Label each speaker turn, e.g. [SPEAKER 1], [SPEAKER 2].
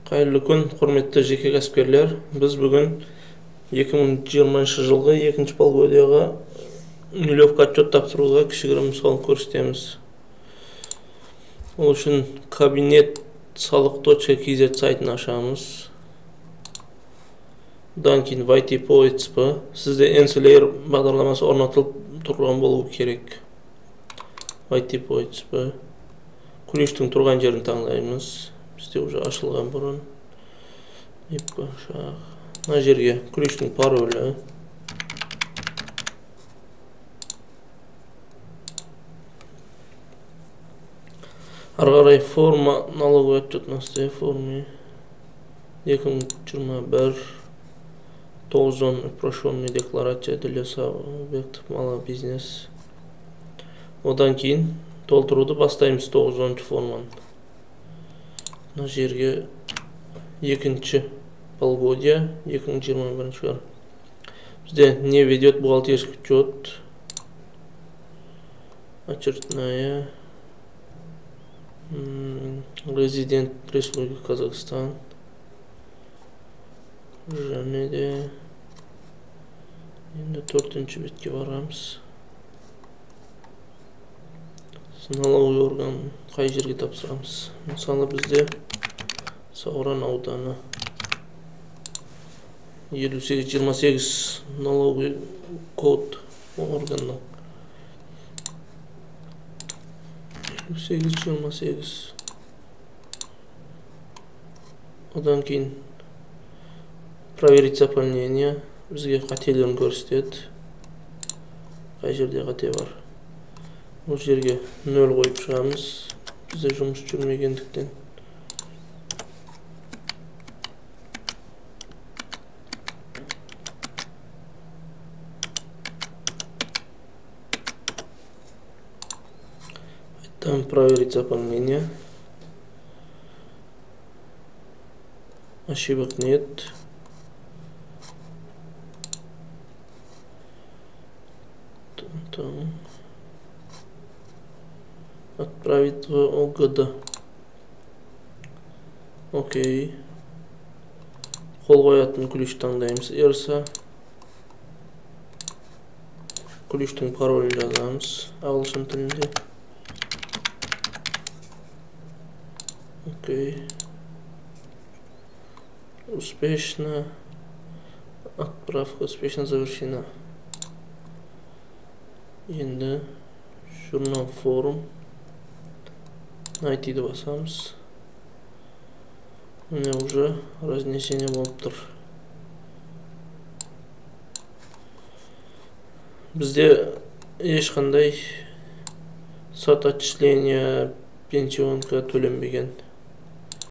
[SPEAKER 1] Қайырлы күн, құрметті жеке кәсіпкерлер. Біз бүгін 2020 жылғы 2-ші полугодияға нулевка отчет тапсыруға кішігірім мысалын көрсетеміз. Ол үшін кабинет салық.kz сайтын ашамыз. Одан кейін YTPOEXP. Сізде NCLR бағдарламасы орнатылып тұрған болу керек. YTPOEXP. Күлештің тұрған жерін таңдаймыз. Бізде уже ашылған бұрын. Мына жерге күлештің паролі. Ары қарай форма налоговой отчетности формы 2021 910 упрощенная декларация для субъектов малого бизнеса. Одан кейін толтыруды бастаймыз 910 форманы. Мына жерге 2-ші полугодия 2021 шығар. Бізде не ведет бухгалтерский учет, очередная, резидент Республики Казахстан, және де енді 4-ші бетке барамыз. Налоговый орган қай жерге тапсырамыз. Мысалы бізде Сауран ауданы 5828 налоговый код органның 5828. Одан кейін проверить заполнение. Бізге қателерін көрсетеді. Қай жерде қате бар. Бұл жерге 0 қойып шығамыз. Бізде жұмыс жүрмегендіктен. Там проверить заполнение. Ошибок нет. Там. Отправить в ОГД. Окей. Қол қоятын күлеш таңдаймыз. Ерса. Күлештің паролін жазамыз. Ағылшын тілінде. Окей. Успешно. Отправка успешно завершена. Енді журнал форум. Найтиді басамыз. Міне уже разнесение болып тұр. Бізде ешқандай сот отчисления пенсионка төленбеген.